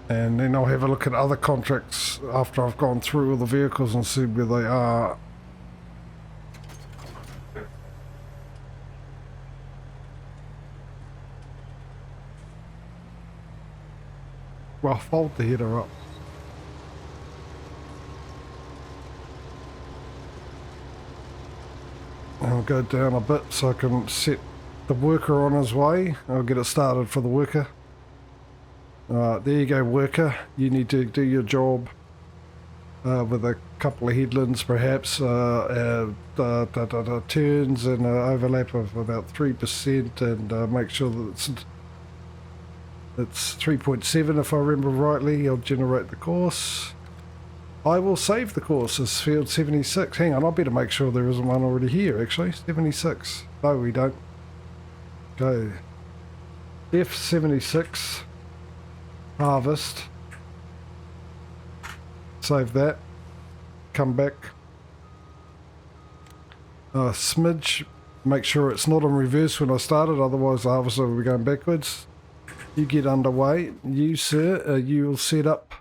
And then I'll have a look at other contracts after I've gone through all the vehicles and see where they are. Well, fold the header up. I'll go down a bit so I can set the worker on his way. I'll get it started for the worker. There you go, worker. You need to do your job with a couple of headlands, perhaps, turns and an overlap of about 3%, and make sure that it's 3.7 if I remember rightly. I'll generate the course. I will save the course as field 76. Hang on, I better make sure there isn't one already here, actually. 76. No, we don't. Go. F76. Harvest. Save that. Come back. Smidge. Make sure it's not in reverse when I started, otherwise the harvester will be going backwards. You get underway. You, sir, you will set up.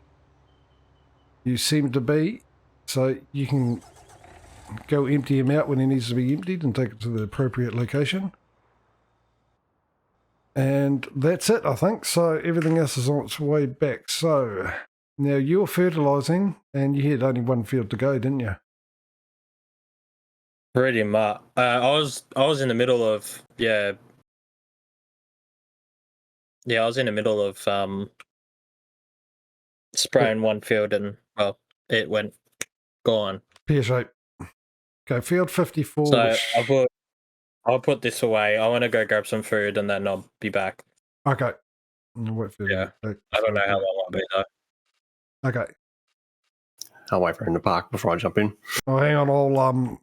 You seem to be. So you can go empty him out when he needs to be emptied and take it to the appropriate location. And that's it, I think. So everything else is on its way back. So now you're fertilising, and you had only one field to go, didn't you? Pretty much. I was in the middle of I was in the middle of spraying one field, and well, it went gone. Pear shape. Okay, field 54. So I'll put this away. I want to go grab some food, and then I'll be back. Okay. Wait for I don't know how long I'll be though. Okay. I'll wait for him to park before I jump in. Oh, hang on.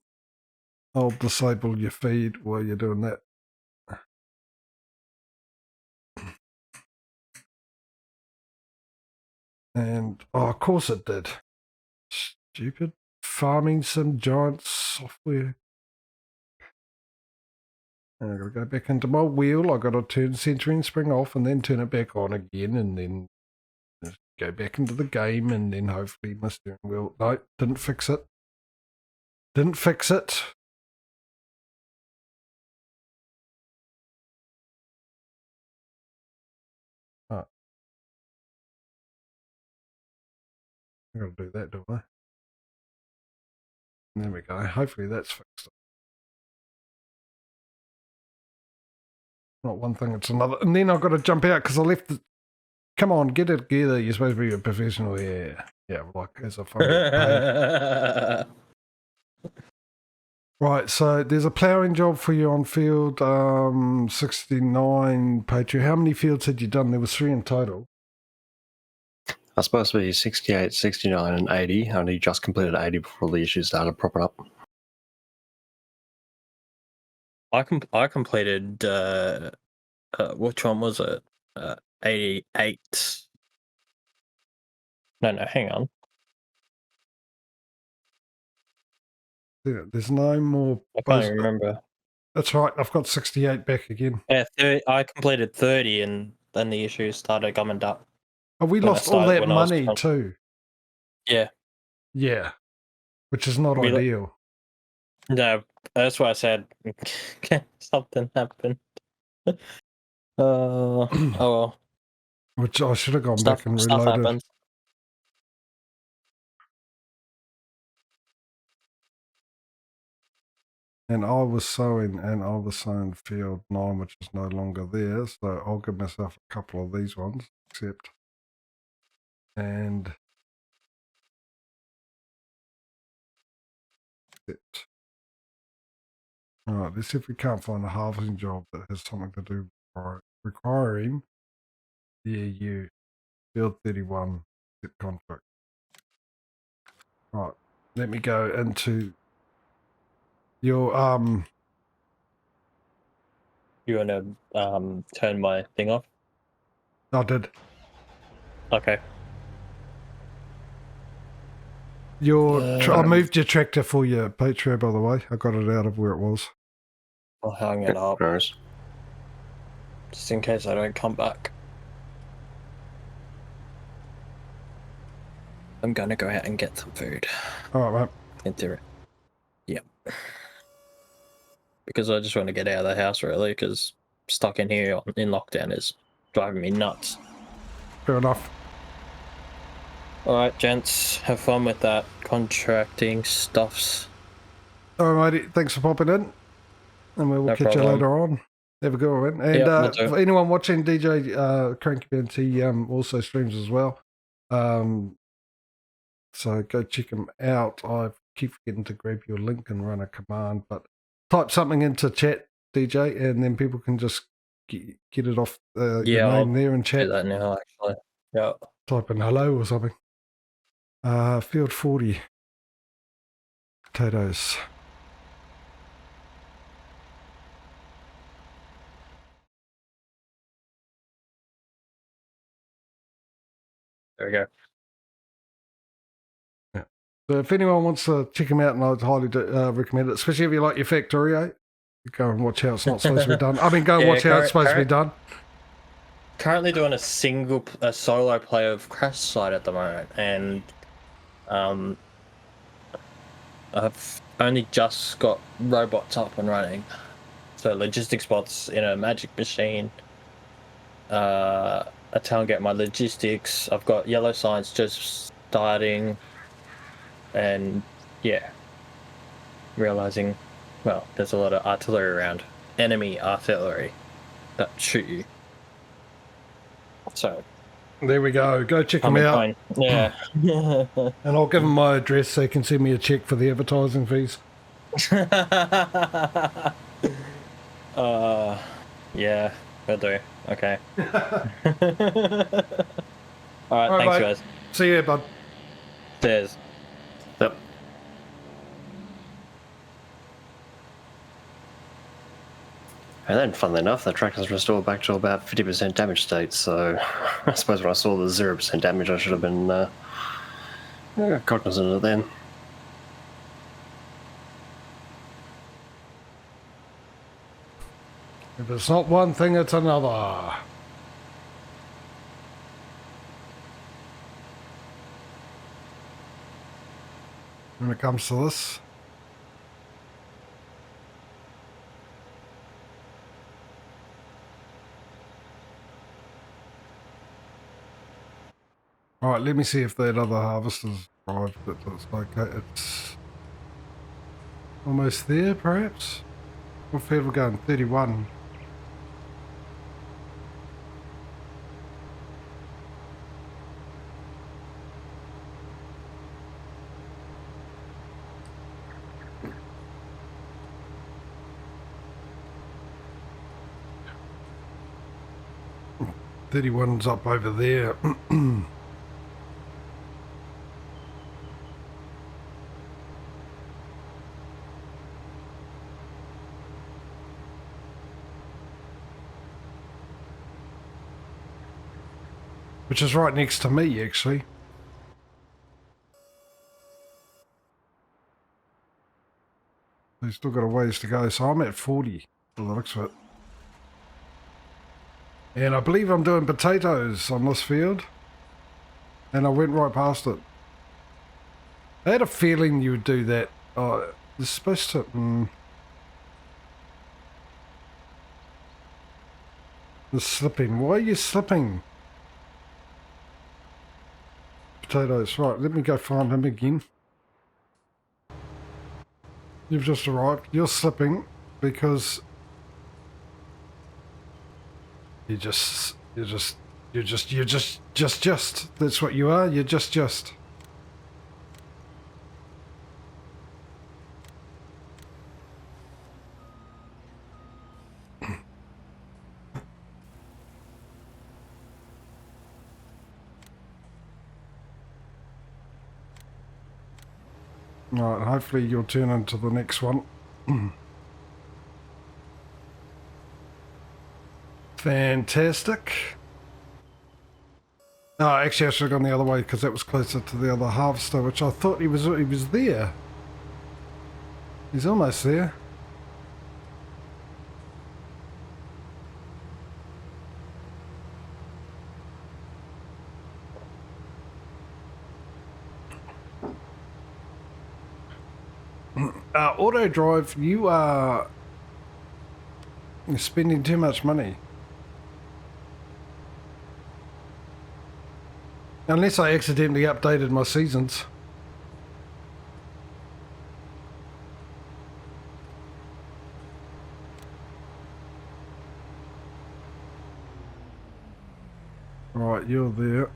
I'll disable your feed while you're doing that. And of course it did. Stupid farming sim giant software. And I've got to go back into my wheel. I've got to turn centering spring off and then turn it back on again, and then go back into the game, and then hopefully my steering wheel. No, didn't fix it. Didn't fix it. Oh. I've got to do that, don't I? There we go. Hopefully that's fixed. Not one thing, it's another. And then I've got to jump out because I left the... Come on, get it together. You're supposed to be a professional. Yeah, like as a phone. Right, so there's a ploughing job for you on field 69, Patrio. How many fields had you done? There was 3 in total. I was supposed to be 68, 69, and 80. I only just completed 80 before the issues started propping up. I completed which one was it? 88. No, hang on. Yeah, there's no more. I can't even remember. That's right. I've got 68 back again. Yeah, I completed 30, and then the issues started coming up. Oh, we lost all that money too. Yeah. Yeah. Which is not ideal. No, that's why I said something happened. Oh well. Which I should have gone back and reloaded. Stuff happens. And I was sowing field 9, which is no longer there. So I'll give myself a couple of these ones, except. And. Alright, let's see if we can't find a harvesting job that has something to do requiring the EU. Field 31, set contract. Right, let me go into your You want to turn my thing off? I did. Okay. I moved your tractor for you, Patrio, by the way. I got it out of where it was. I'll hang it up. Just in case I don't come back. I'm gonna go out and get some food. All right, mate. Into it. Yep. Because I just want to get out of the house really, because stuck in here in lockdown is driving me nuts. Fair enough. All right, gents, have fun with that contracting stuffs. All right, matey. Thanks for popping in, and we will No catch you problem. later on. Have a good one. And Yep, we'll do. for anyone watching, DJ Cranky Bent, he also streams as well. So go check him out. I keep forgetting to grab your link and run a command, but type something into chat, DJ, and then people can just get it off your name there in Do chat. that now, actually. Yeah. Type in hello or something. Field 40. Potatoes. There we go. So if anyone wants to check him out, and I'd highly recommend it, especially if you like your Factorio, go and watch how it's not supposed to be done. I mean, go and watch how it's supposed to be done. Currently doing a solo play of Crash Side at the moment, and I've only just got robots up and running. So logistics bots in a magic machine. A town get my logistics. I've got yellow signs just starting, and yeah, realizing, well, there's a lot of artillery around, enemy artillery that shoot you. So there we go. Go check him out. fine. Yeah. And I'll give him my address so he can send me a check for the advertising fees. Yeah, will do. Okay. All right, thanks, mate. guys. See you, bud. Cheers. Yep. And then, funnily enough, the tractor's restored back to about 50% damage state, so I suppose when I saw the 0% damage, I should have been cognizant of it then. If it's not one thing, it's another. When it comes to this. All right, let me see if that other harvester's arrived. It looks like it's almost there, perhaps. What field we're going? 31. Thirty-one's up over there. Which is right next to me, actually. We've still got a ways to go, so I'm at 40 for the looks of it. And I believe I'm doing potatoes on this field. And I went right past it. I had a feeling you would do that. Oh, it's supposed to... The slipping. Why are you slipping? Potatoes. Right, let me go find him again. You've just arrived. You're slipping because you're just. That's what you are. You're just. Right, hopefully you'll turn into the next one. Fantastic. Oh, actually I should have gone the other way because that was closer to the other harvester, which I thought he was there. He's almost there. Auto drive, you're spending too much money. Unless I accidentally updated my seasons. Right, you're there.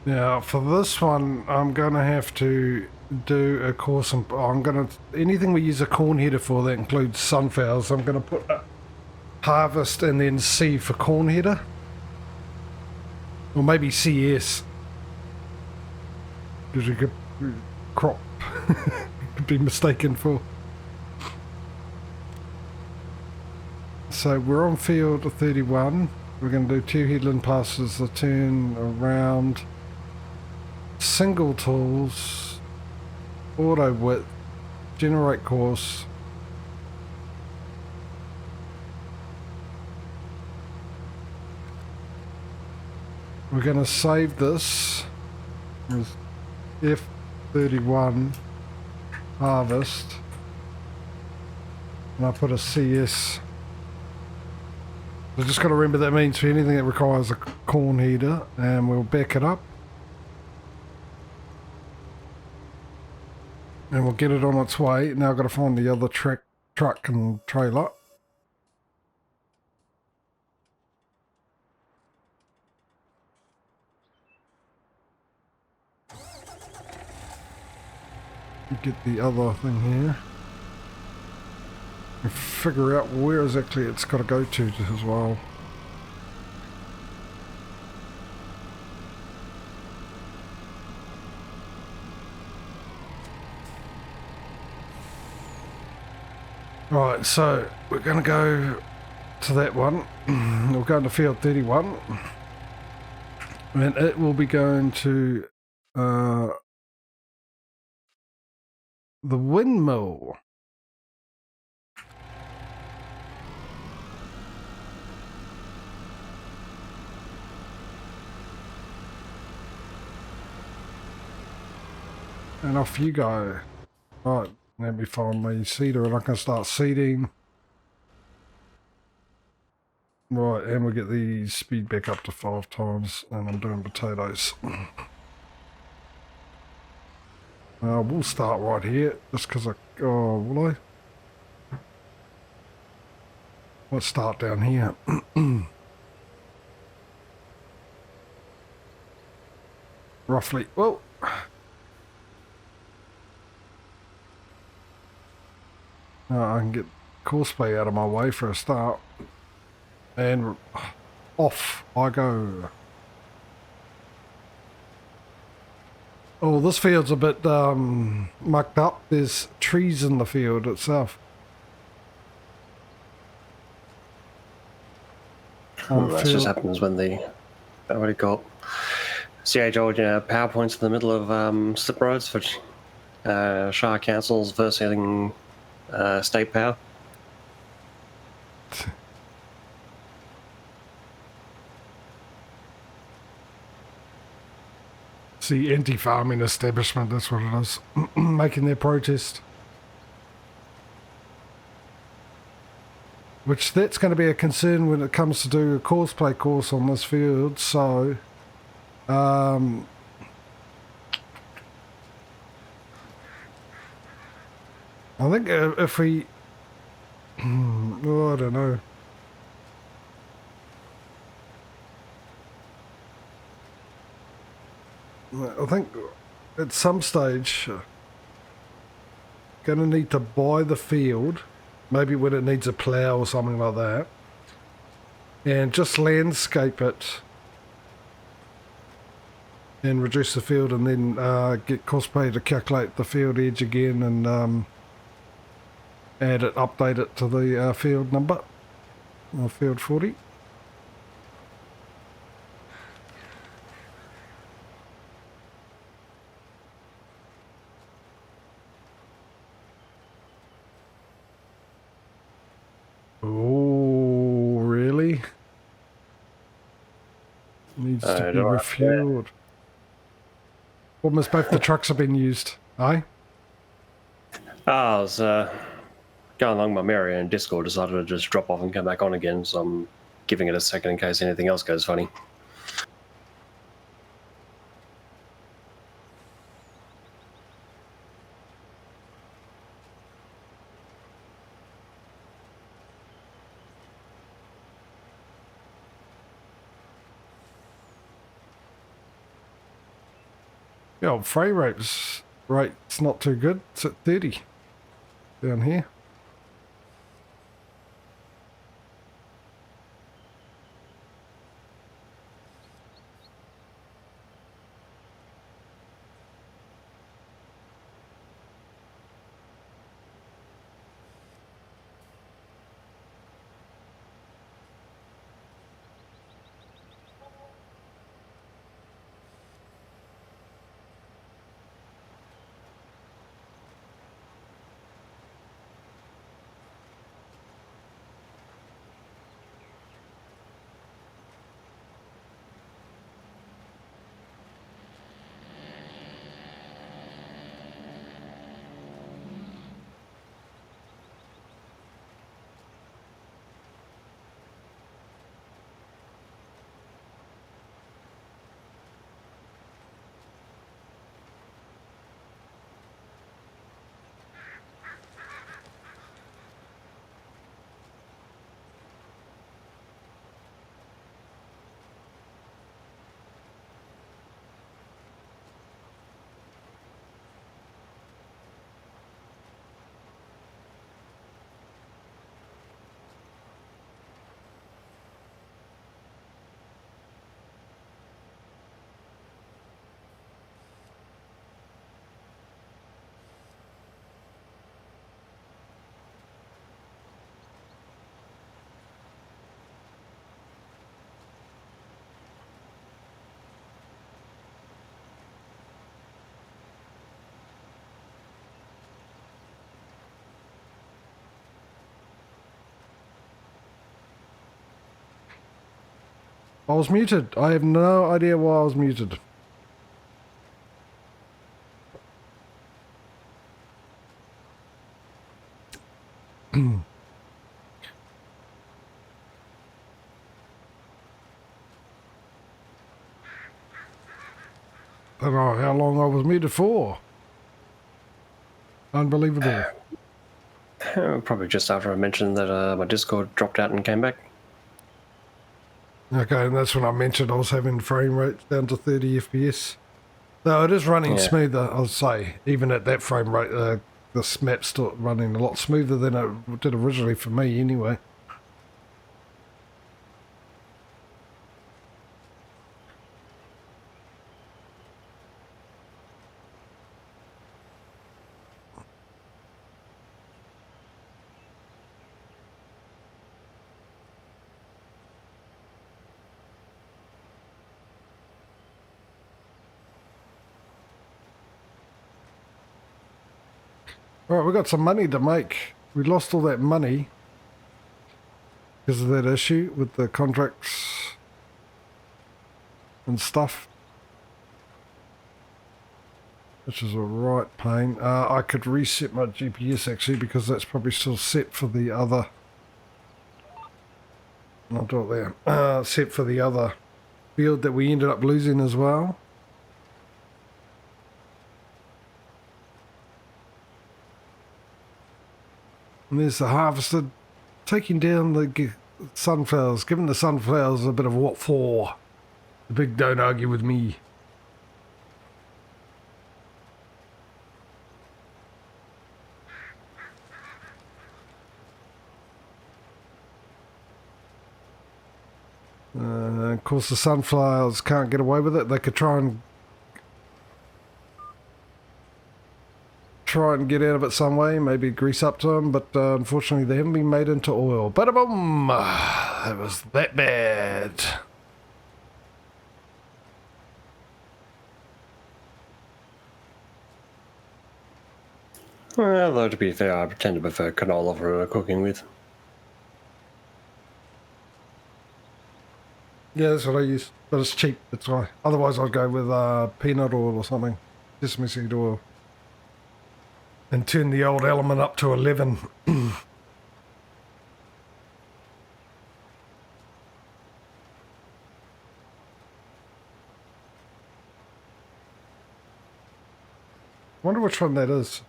Now, for this one, I'm going to have to do a course. I'm going to, anything we use a corn header for that includes sunflowers, I'm going to put harvest and then C for corn header. Or maybe CS. Because you could crop could be mistaken for. So we're on field 31. We're going to do 2 headland passes, the turn around. Single tools, auto width, generate course. We're going to save this as F31 harvest, and I put a CS. So just got to remember that means for anything that requires a corn heater, and we'll back it up. And we'll get it on its way. Now I've got to find the other truck and trailer. Get the other thing here. And figure out where exactly it's got to go to as well. Right, so we're going to go to that one. We're going to field 31. And it will be going to the windmill. And off you go. Right. Let me find my seeder and I can start seeding. Right, and we get the speed back up to 5 times, and I'm doing potatoes. We'll start right here, just because oh, will I? Let's start down here. Roughly, well. I can get courseplay out of my way for a start. And off I go. Oh, this field's a bit mucked up. There's trees in the field itself. That just happens when the, what do you call it? CH-old, PowerPoint's in the middle of slip roads for Shire Councils versus state power. See, anti-farming establishment, that's what it is. Making their protest. Which that's going to be a concern when it comes to do a courseplay course on this field, so I think if we oh, I don't know. I think at some stage going to need to buy the field, maybe when it needs a plough or something like that, and just landscape it and reduce the field, and then get cosplay to calculate the field edge again and add it, update it to the field number. field 40. Oh, really? Needs to be refueled. Almost both the trucks have been used. Aye? I was going along my merry and Discord decided to just drop off and come back on again, so I'm giving it a second in case anything else goes funny. Yeah, old frame rate's not too good. It's at 30 down here. I was muted. I have no idea why I was muted. I don't know how long I was muted for. Unbelievable. Probably just after I mentioned that my Discord dropped out and came back. Okay, and that's when I mentioned I was having frame rates down to 30 FPS. No, it is running smoother, I'll say. Even at that frame rate, this map's still running a lot smoother than it did originally for me anyway. Alright, we got some money to make. We lost all that money because of that issue with the contracts and stuff, which is a right pain. I could reset my GPS actually because that's probably still set for the other. I'll do it there. Set for the other field that we ended up losing as well. And there's the harvester taking down the sunflowers, giving the sunflowers a bit of what for. The big don't argue with me. Of course the sunflowers can't get away with it. They could try try and get out of it some way, maybe grease up to them, but unfortunately they haven't been made into oil. Bada boom! That was that bad. Well, though to be fair, I tend to prefer canola for cooking with. Yeah, that's what I use, but it's cheap, that's why. Otherwise I'd go with peanut oil or something, sesame seed oil. And turn the old element up to 11. Wonder which one that is.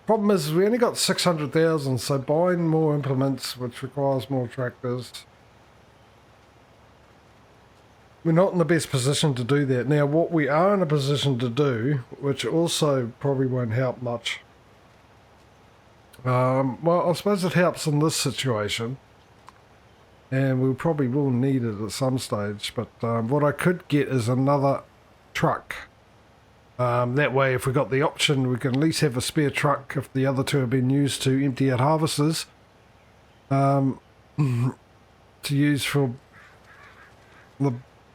Problem is, we only got 600,000, so buying more implements, which requires more tractors. We're not in the best position to do that. Now, what we are in a position to do, which also probably won't help much. Well, I suppose it helps in this situation. And we probably will need it at some stage. But what I could get is another truck. That way, if we got the option, we can at least have a spare truck if the other two have been used to empty out harvesters. To use for the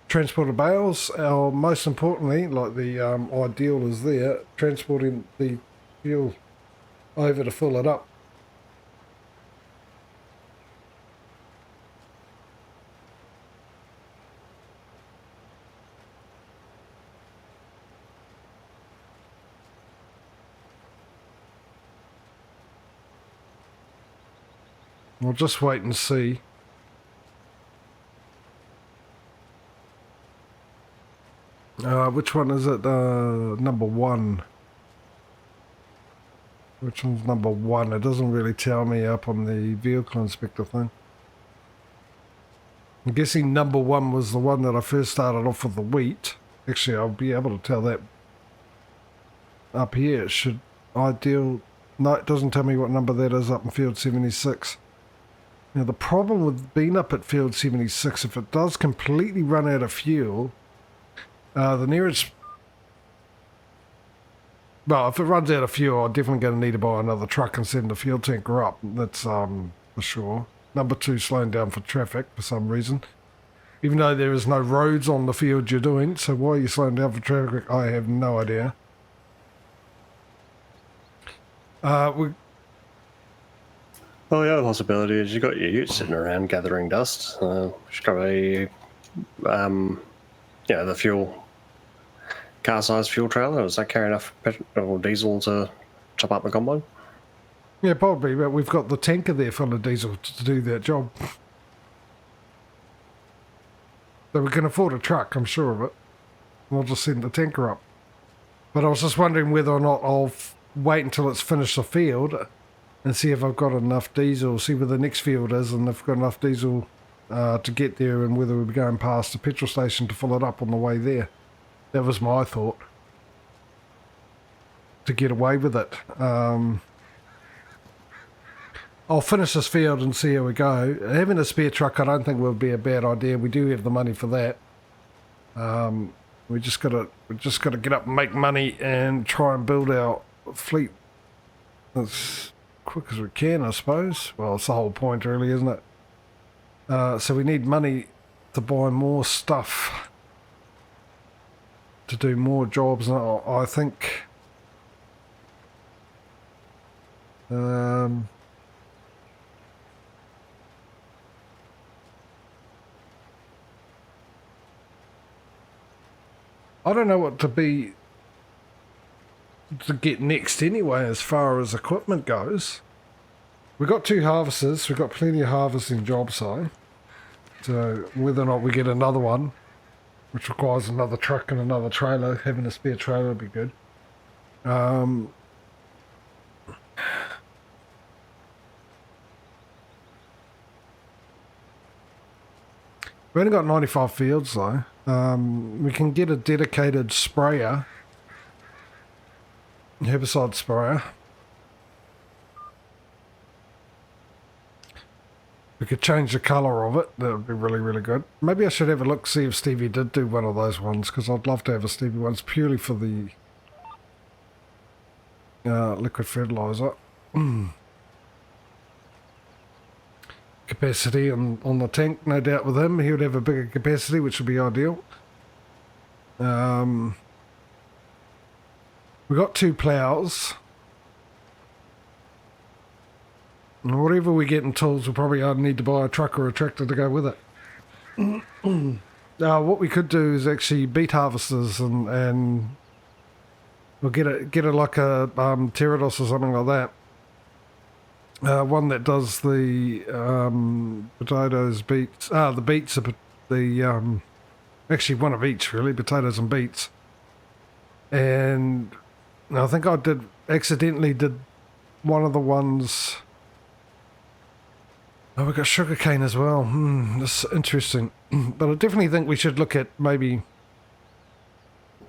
transport of bales, or most importantly, like the ideal is there, transporting the fuel over to fill it up. We'll just wait and see. Which one is it? Number one. Which one's number one? It doesn't really tell me up on the vehicle inspector thing. I'm guessing number one was the one that I first started off with the wheat. Actually, I'll be able to tell that up here. It should ideal. No, it doesn't tell me what number that is up in field 76. Now, the problem with being up at field 76, if it does completely run out of fuel, the nearest... Well, if it runs out of fuel, I'm definitely going to need to buy another truck and send the fuel tanker up. That's for sure. Number two, slowing down for traffic for some reason. Even though there is no roads on the field you're doing, so why are you slowing down for traffic? I have no idea. Well, the other possibility is you've got your ute sitting around gathering dust. Which got a, the fuel, car-sized fuel trailer. Does that carry enough petrol or diesel to top up the combine? Yeah, probably, but we've got the tanker there full of diesel to do that job. So we can afford a truck, I'm sure of it. We'll just send the tanker up. But I was just wondering whether or not I'll wait until it's finished the field and see if I've got enough diesel, see where the next field is, and if I've got enough diesel to get there, and whether we'll be going past the petrol station to fill it up on the way there. That was my thought. To get away with it. I'll finish this field and see how we go. Having a spare truck I don't think will be a bad idea. We do have the money for that. We just gotta get up and make money and try and build our fleet as quick as we can, I suppose. Well, it's the whole point really, isn't it? So we need money to buy more stuff, to do more jobs. And I think I don't know what to get next anyway as far as equipment goes. We've got 2 harvesters, we've got plenty of harvesting jobs, so whether or not we get another one, which requires another truck and another trailer, having a spare trailer would be good. We've only got 95 fields though. We can get a dedicated sprayer, herbicide sprayer. We could change the colour of it. That would be really, really good. Maybe I should have a look, see if Stevie did do one of those ones, because I'd love to have a Stevie one purely for the liquid fertiliser. Capacity on the tank, no doubt with him. He would have a bigger capacity, which would be ideal. We got 2 ploughs. And whatever we get in tools, we'll probably need to buy a truck or a tractor to go with it. What we could do is actually beet harvesters and we'll get it like a Pterodos or something like that. One that does the potatoes, beets. The beets are actually one of each really, potatoes and beets. And I think I accidentally did one of the ones. Oh, we got sugarcane as well. That's interesting. But I definitely think we should look at maybe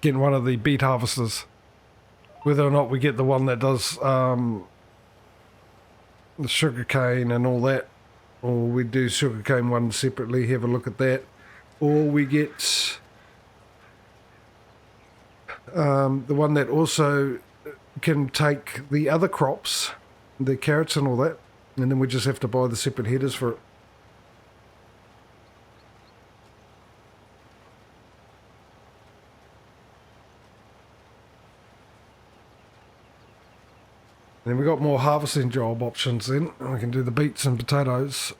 getting one of the beet harvesters. Whether or not we get the one that does the sugarcane and all that, or we do sugarcane one separately, have a look at that, or we get the one that also can take the other crops, the carrots and all that, and then we just have to buy the separate headers for it. Then we got more harvesting job options then. We can do the beets and potatoes.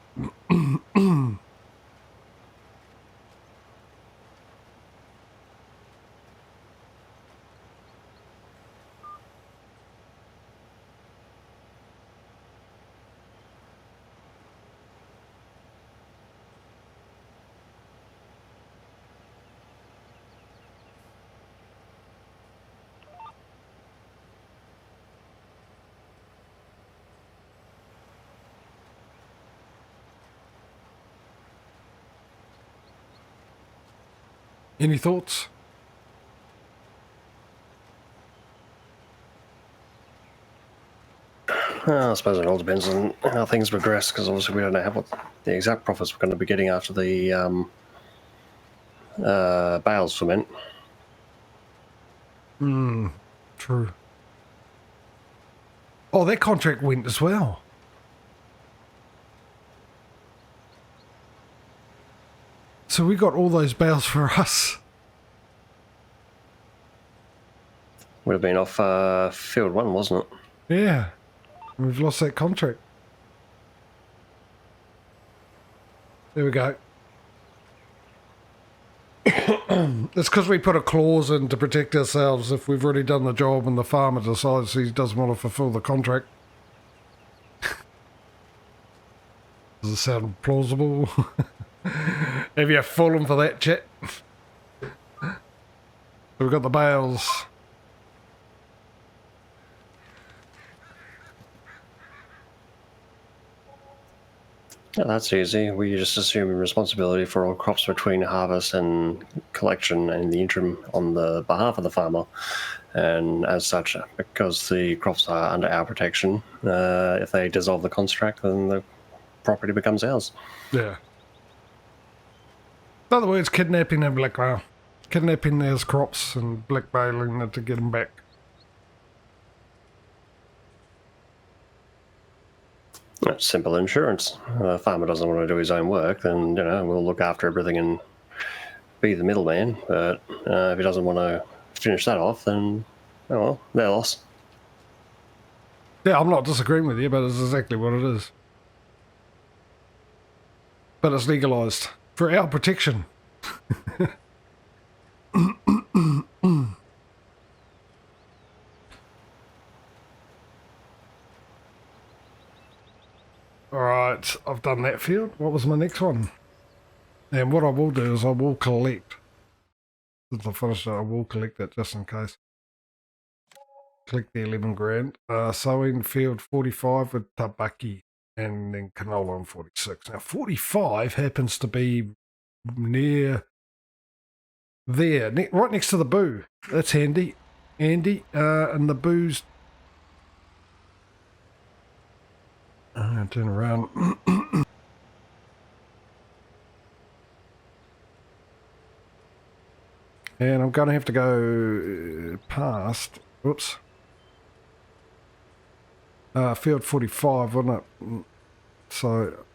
Any thoughts? Well, I suppose it all depends on how things progress, because obviously we don't know what the exact profits we're going to be getting after the bales ferment. True. Oh, that contract went as well. So we got all those bales for us. Would have been off field 1, wasn't it? Yeah. We've lost that contract. There we go. It's because we put a clause in to protect ourselves if we've already done the job and the farmer decides he doesn't want to fulfill the contract. Does it sound plausible? Have you fallen for that, chat? So we've got the bales. Yeah, that's easy. We just assume responsibility for all crops between harvest and collection and the interim on the behalf of the farmer. And as such, because the crops are under our protection, if they dissolve the contract, then the property becomes ours. Yeah. In other words, kidnapping and blackmail. Kidnapping those crops and blackmailing them to get them back. It's simple insurance. The farmer doesn't want to do his own work, then we'll look after everything and be the middleman. But if he doesn't want to finish that off, then oh well, their loss. Yeah, I'm not disagreeing with you, but it's exactly what it is. But it's legalised for our protection. Alright, I've done that field. What was my next one? And what I will do is I will collect. Since I finished it, I will collect it just in case. Collect the 11 grand. Sowing field 45 with tabaki and then canola on 46. Now 45 happens to be near there, right next to the boo. That's handy. Andy, and the boo's... I'm going to turn around. And I'm going to have to go past, whoops, field 45, wasn't it? So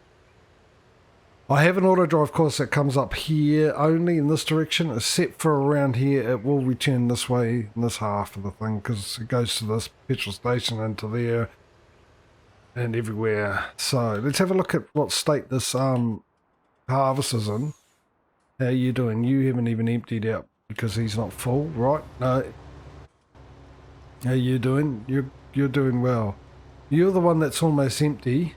I have an auto drive course that comes up here only in this direction, except for around here it will return this way in this half of the thing because it goes to this petrol station and to there and everywhere. So let's have a look at what state this harvest is in. How you doing? You haven't even emptied out because he's not full, right? No. How you doing? You're doing well. You're the one that's almost empty.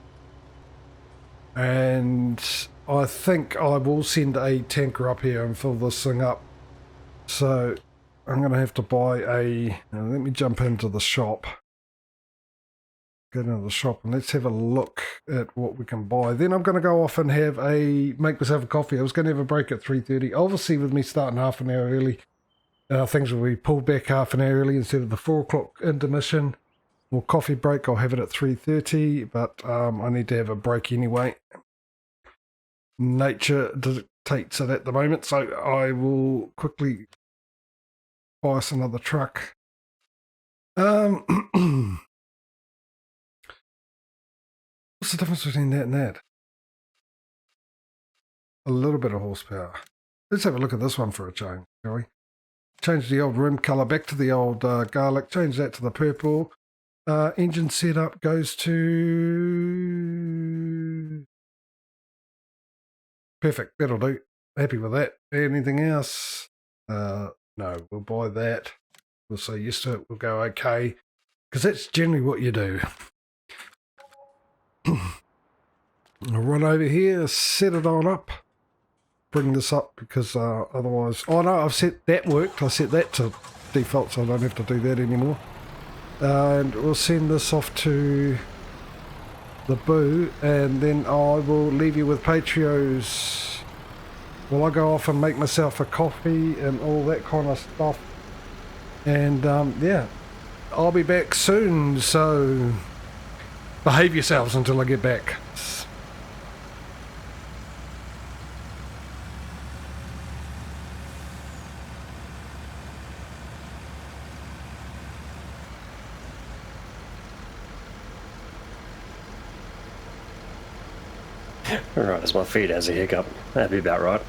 And I think I will send a tanker up here and fill this thing up. So I'm going to have to buy a... Now let me jump into the shop. Go down to the shop and let's have a look at what we can buy. Then I'm going to go off and make myself a coffee. I was going to have a break at 3:30. Obviously with me starting half an hour early, things will be pulled back half an hour early instead of the 4 o'clock intermission or coffee break. I'll have it at 3:30, but I need to have a break anyway. Nature dictates it at the moment, so I will quickly buy us another truck. What's the difference between that and that? A little bit of horsepower. Let's have a look at this one for a change, shall we? Change the old rim colour back to the old garlic. Change that to the purple. Engine setup goes to... Perfect, that'll do. Happy with that. Anything else? No, we'll buy that. We'll say yes to it. We'll go okay. Because that's generally what you do. I'll run over here, set it on up. Bring this up because otherwise... Oh no, I've set that worked. I set that to default so I don't have to do that anymore. And we'll send this off to the boo and then I will leave you with Patrios. Well, I go off and make myself a coffee and all that kind of stuff. And yeah, I'll be back soon, so behave yourselves until I get back. Alright, as my feed has a hiccup. That'd be about right.